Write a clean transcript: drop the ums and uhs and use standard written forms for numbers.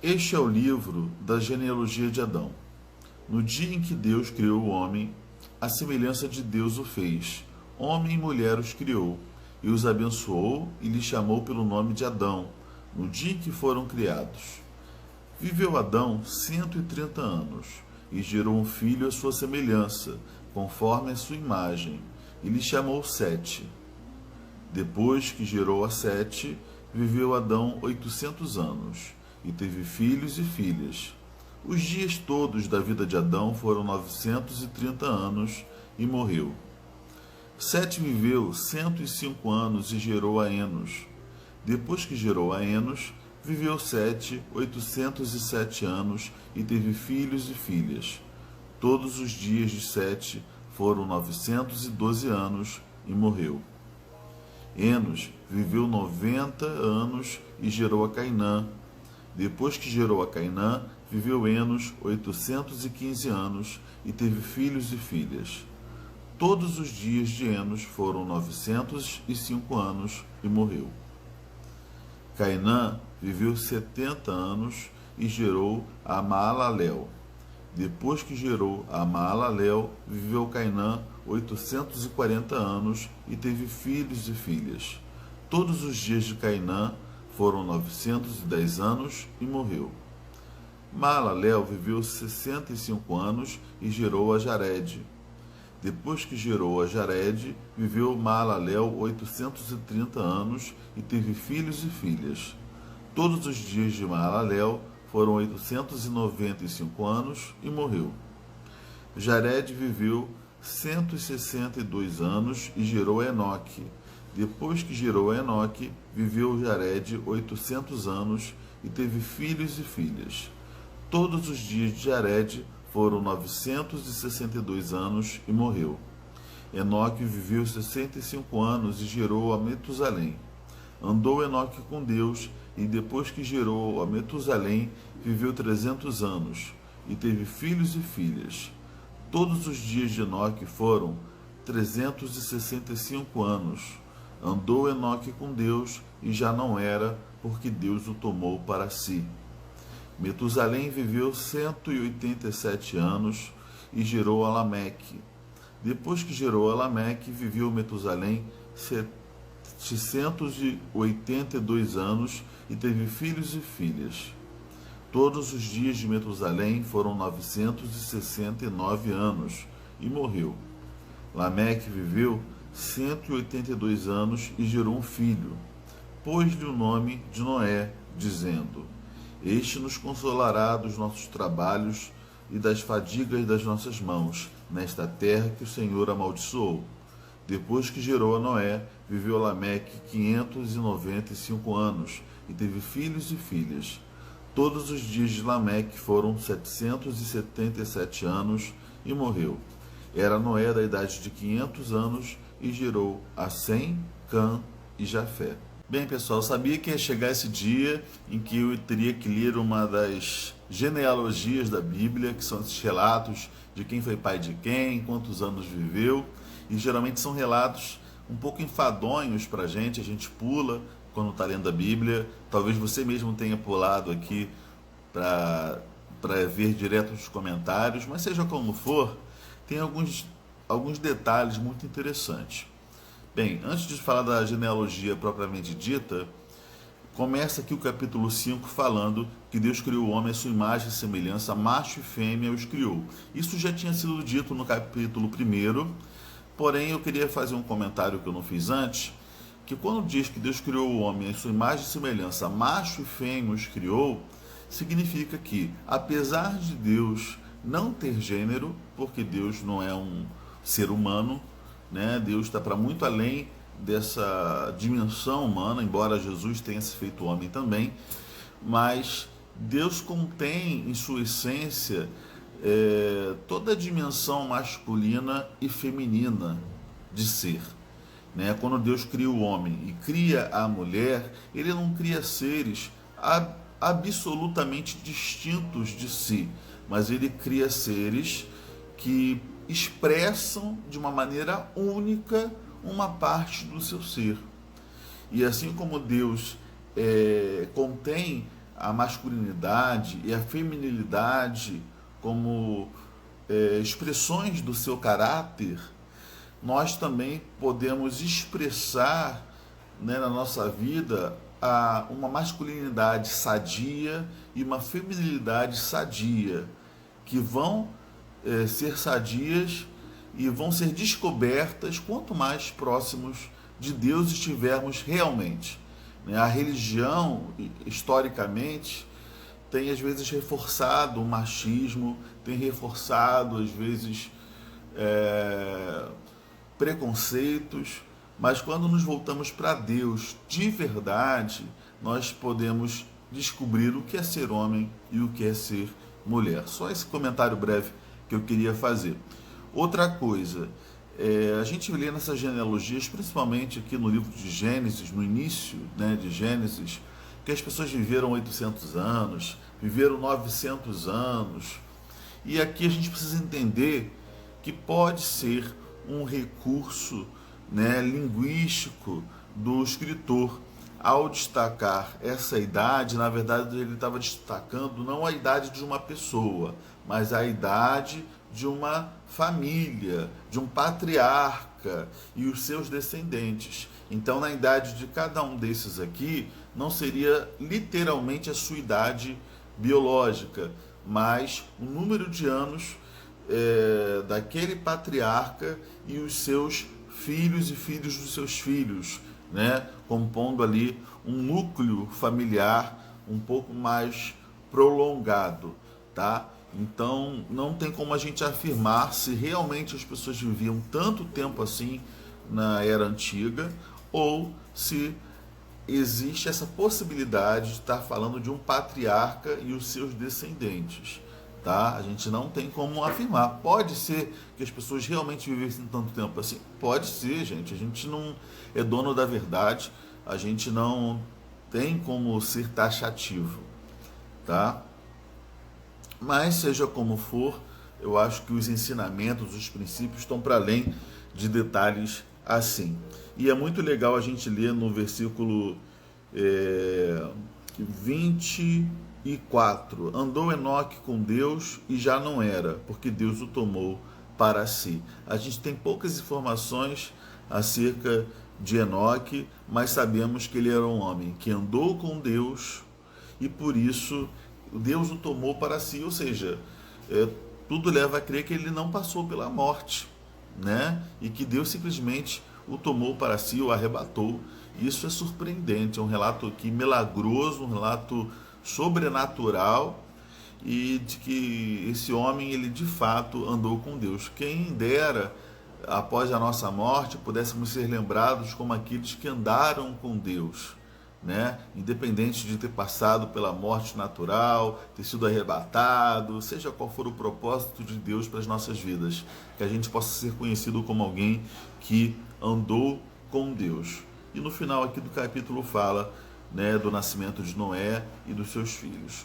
Este é o livro da genealogia de Adão. No dia em que Deus criou o homem, a semelhança de Deus o fez. Homem e mulher os criou, e os abençoou e lhes chamou pelo nome de Adão, no dia em que foram criados. Viveu Adão 130 anos, e gerou um filho à sua semelhança, conforme a sua imagem, e lhe chamou Sete. Depois que gerou a Sete, viveu Adão 800 anos, e teve filhos e filhas. Os dias todos da vida de Adão foram 930 anos, e morreu. Sete viveu 105 anos e gerou a Enos. Depois que gerou a Enos, viveu Sete 807 anos e teve filhos e filhas. Todos os dias de Sete foram 912 anos e morreu. Enos viveu 90 anos e gerou a Cainã. Depois que gerou a Cainã, viveu Enos 815 anos e teve filhos e filhas. Todos os dias de Enos foram 905 anos e morreu. Cainã viveu 70 anos e gerou a Maalalel. Depois que gerou a Maalalel, viveu Cainã 840 anos e teve filhos e filhas. Todos os dias de Cainã foram 910 anos e morreu. Maalalel viveu 65 anos e gerou a Jared. Depois que gerou a Jared, viveu Maalalel 830 anos e teve filhos e filhas. Todos os dias de Maalalel foram 895 anos e morreu. Jared viveu 162 anos e gerou Enoque. Depois que gerou Enoque, viveu Jared 800 anos e teve filhos e filhas. Todos os dias de Jared foram 962 anos e morreu. Enoque viveu 65 anos e gerou a Metusalém. Andou Enoque com Deus e depois que gerou a Metusalém, viveu 300 anos e teve filhos e filhas. Todos os dias de Enoque foram 365 anos. Andou Enoque com Deus e já não era, porque Deus o tomou para si. Metusalém viveu 187 anos e gerou a Lameque. Depois que gerou a Lameque, viveu Metusalém 782 anos e teve filhos e filhas. Todos os dias de Metusalém foram 969 anos e morreu. Lameque viveu 182 anos e gerou um filho. Pôs-lhe o nome de Noé, dizendo: Este nos consolará dos nossos trabalhos e das fadigas das nossas mãos, nesta terra que o Senhor amaldiçoou. Depois que gerou a Noé, viveu Lameque 595 anos e teve filhos e filhas. Todos os dias de Lameque foram 777 anos e morreu. Era Noé da idade de 500 anos e gerou a Sem, Cã e Jafé. Bem, pessoal, eu sabia que ia chegar esse dia em que eu teria que ler uma das genealogias da Bíblia, que são esses relatos de quem foi pai de quem, quantos anos viveu, e geralmente são relatos um pouco enfadonhos para a gente pula quando está lendo a Bíblia. Talvez você mesmo tenha pulado aqui para ver direto nos comentários, mas seja como for, tem alguns detalhes muito interessantes. Bem, antes de falar da genealogia propriamente dita, começa aqui o capítulo 5 falando que Deus criou o homem à sua imagem e semelhança, macho e fêmea os criou. Isso já tinha sido dito no capítulo 1, porém eu queria fazer um comentário que eu não fiz antes, que quando diz que Deus criou o homem à sua imagem e semelhança, macho e fêmea os criou, significa que, apesar de Deus não ter gênero, porque Deus não é um ser humano, né? Deus está para muito além dessa dimensão humana, embora Jesus tenha se feito homem também, mas Deus contém em sua essência toda a dimensão masculina e feminina de ser. Né? Quando Deus cria o homem e cria a mulher, ele não cria seres absolutamente distintos de si, mas ele cria seres que expressam de uma maneira única uma parte do seu ser. E assim como Deus contém a masculinidade e a feminilidade como expressões do seu caráter, nós também podemos expressar, né, na nossa vida uma masculinidade sadia e uma feminilidade sadia, que vão ser sadias e vão ser descobertas quanto mais próximos de Deus estivermos realmente. A religião, historicamente, tem às vezes reforçado o machismo, tem reforçado às vezes preconceitos, mas quando nos voltamos para Deus de verdade, nós podemos descobrir o que é ser homem e o que é ser mulher. Só esse comentário breve que eu queria fazer. Outra coisa, a gente lê nessas genealogias, principalmente aqui no livro de Gênesis, no início, né, de Gênesis, que as pessoas viveram 800 anos, viveram 900 anos. E aqui a gente precisa entender que pode ser um recurso, né, linguístico do escritor. Ao destacar essa idade, na verdade ele estava destacando não a idade de uma pessoa, mas a idade de uma família, de um patriarca e os seus descendentes. Então, na idade de cada um desses aqui, não seria literalmente a sua idade biológica, mas o número de anos daquele patriarca e os seus filhos e filhos dos seus filhos, né? Compondo ali um núcleo familiar um pouco mais prolongado, tá? Então, não tem como a gente afirmar se realmente as pessoas viviam tanto tempo assim na era antiga, ou se existe essa possibilidade de estar falando de um patriarca e os seus descendentes, tá? A gente não tem como afirmar. Pode ser que as pessoas realmente vivessem tanto tempo assim? Pode ser, gente. A gente não é dono da verdade, a gente não tem como ser taxativo, tá? Mas, seja como for, eu acho que os ensinamentos, os princípios estão para além de detalhes assim. E é muito legal a gente ler no versículo 24. Andou Enoque com Deus e já não era, porque Deus o tomou para si. A gente tem poucas informações acerca de Enoque, mas sabemos que ele era um homem que andou com Deus e por isso Deus o tomou para si, ou seja, tudo leva a crer que ele não passou pela morte, né? E que Deus simplesmente o tomou para si, o arrebatou. Isso é surpreendente, é um relato aqui milagroso, um relato sobrenatural, e de que esse homem, ele de fato andou com Deus. Quem dera, após a nossa morte, pudéssemos ser lembrados como aqueles que andaram com Deus, né? Independente de ter passado pela morte natural, ter sido arrebatado, seja qual for o propósito de Deus para as nossas vidas, que a gente possa ser conhecido como alguém que andou com Deus. E no final aqui do capítulo fala, né, do nascimento de Noé e dos seus filhos.